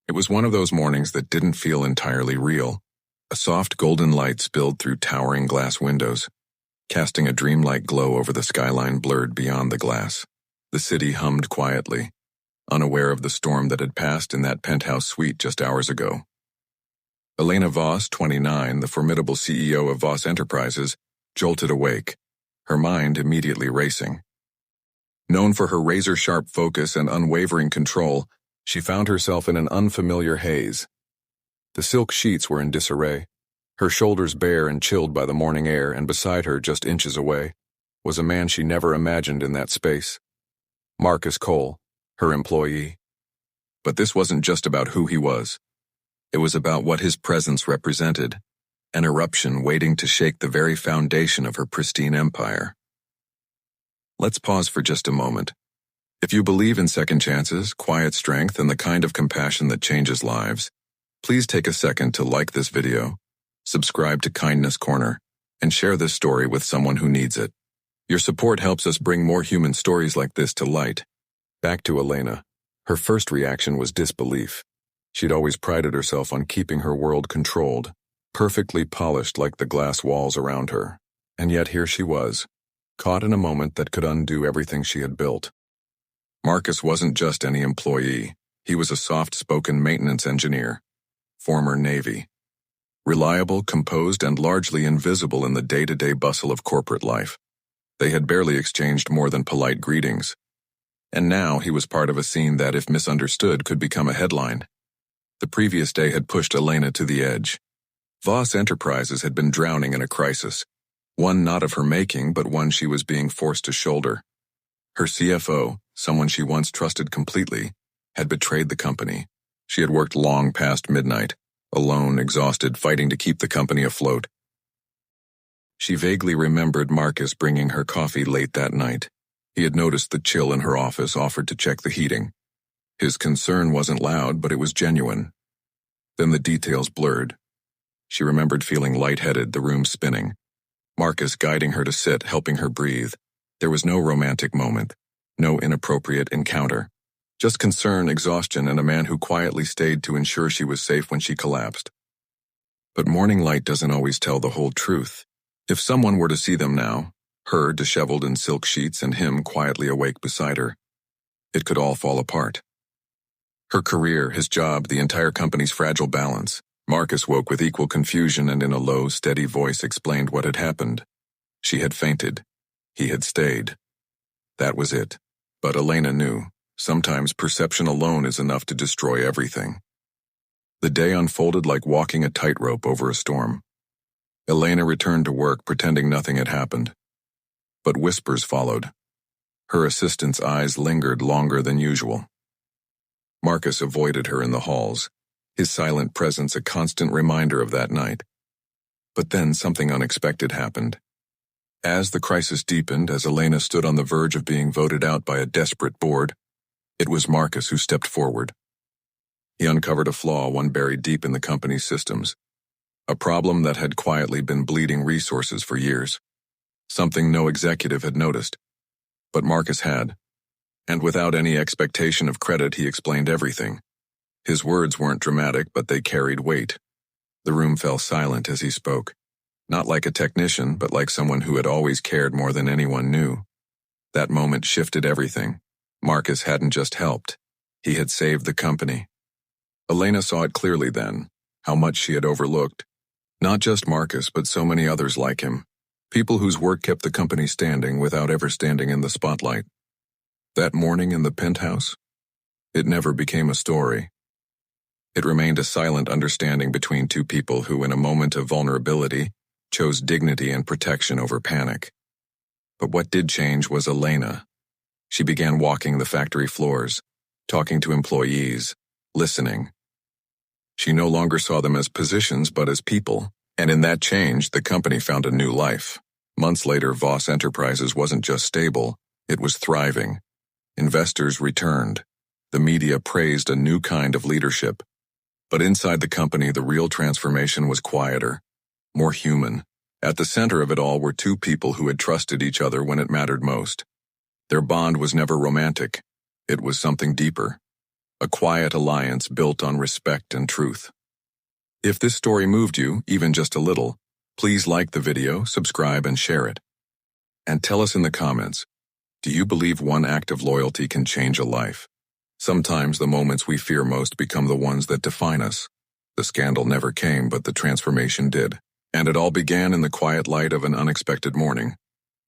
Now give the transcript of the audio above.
It was one of those mornings that didn't feel entirely real. A soft golden light spilled through towering glass windows, casting a dreamlike glow over the skyline blurred beyond the glass. The city hummed quietly, unaware of the storm that had passed in that penthouse suite just hours ago. Elena Voss, 29, the formidable CEO of Voss Enterprises, jolted awake, her mind immediately racing. Known for her razor-sharp focus and unwavering control, she found herself in an unfamiliar haze. The silk sheets were in disarray, her shoulders bare and chilled by the morning air, and beside her, just inches away, was a man she never imagined in that space. Marcus Cole, her employee. But this wasn't just about who he was. It was about what his presence represented, an eruption waiting to shake the very foundation of her pristine empire. Let's pause for just a moment. If you believe in second chances, quiet strength, and the kind of compassion that changes lives, please take a second to like this video, subscribe to Kindness Corner, and share this story with someone who needs it. Your support helps us bring more human stories like this to light. Back to Elena. Her first reaction was disbelief. She'd always prided herself on keeping her world controlled, perfectly polished like the glass walls around her. And yet here she was, caught in a moment that could undo everything she had built. Marcus wasn't just any employee. He was a soft-spoken maintenance engineer, former Navy. Reliable, composed, and largely invisible in the day-to-day bustle of corporate life. They had barely exchanged more than polite greetings. And now he was part of a scene that, if misunderstood, could become a headline. The previous day had pushed Elena to the edge. Voss Enterprises had been drowning in a crisis, one not of her making, but one she was being forced to shoulder. Her CFO, someone she once trusted completely, had betrayed the company. She had worked long past midnight, alone, exhausted, fighting to keep the company afloat. She vaguely remembered Marcus bringing her coffee late that night. He had noticed the chill in her office, offered to check the heating. His concern wasn't loud, but it was genuine. Then the details blurred. She remembered feeling lightheaded, the room spinning. Marcus guiding her to sit, helping her breathe. There was no romantic moment, no inappropriate encounter. Just concern, exhaustion, and a man who quietly stayed to ensure she was safe when she collapsed. But morning light doesn't always tell the whole truth. If someone were to see them now, her disheveled in silk sheets and him quietly awake beside her, it could all fall apart. Her career, his job, the entire company's fragile balance. Marcus woke with equal confusion and in a low, steady voice explained what had happened. She had fainted. He had stayed. That was it. But Elena knew. Sometimes perception alone is enough to destroy everything. The day unfolded like walking a tightrope over a storm. Elena returned to work pretending nothing had happened. But whispers followed. Her assistant's eyes lingered longer than usual. Marcus avoided her in the halls, his silent presence a constant reminder of that night. But then something unexpected happened. As the crisis deepened, as Elena stood on the verge of being voted out by a desperate board, it was Marcus who stepped forward. He uncovered a flaw, one buried deep in the company's systems. A problem that had quietly been bleeding resources for years. Something no executive had noticed. But Marcus had. And without any expectation of credit, he explained everything. His words weren't dramatic, but they carried weight. The room fell silent as he spoke. Not like a technician, but like someone who had always cared more than anyone knew. That moment shifted everything. Marcus hadn't just helped. He had saved the company. Elena saw it clearly then, how much she had overlooked. Not just Marcus, but so many others like him. People whose work kept the company standing without ever standing in the spotlight. That morning in the penthouse, it never became a story. It remained a silent understanding between two people who, in a moment of vulnerability, chose dignity and protection over panic. But what did change was Elena. She began walking the factory floors, talking to employees, listening. She no longer saw them as positions but as people, and in that change, the company found a new life. Months later, Voss Enterprises wasn't just stable, it was thriving. Investors returned. The media praised a new kind of leadership. But inside the company, the real transformation was quieter, more human. At the center of it all were two people who had trusted each other when it mattered most. Their bond was never romantic. It was something deeper. a quiet alliance built on respect and truth. If this story moved you, even just a little, please like the video, subscribe, and share it. And tell us in the comments, do you believe one act of loyalty can change a life? Sometimes the moments we fear most become the ones that define us. The scandal never came, but the transformation did. And it all began in the quiet light of an unexpected morning.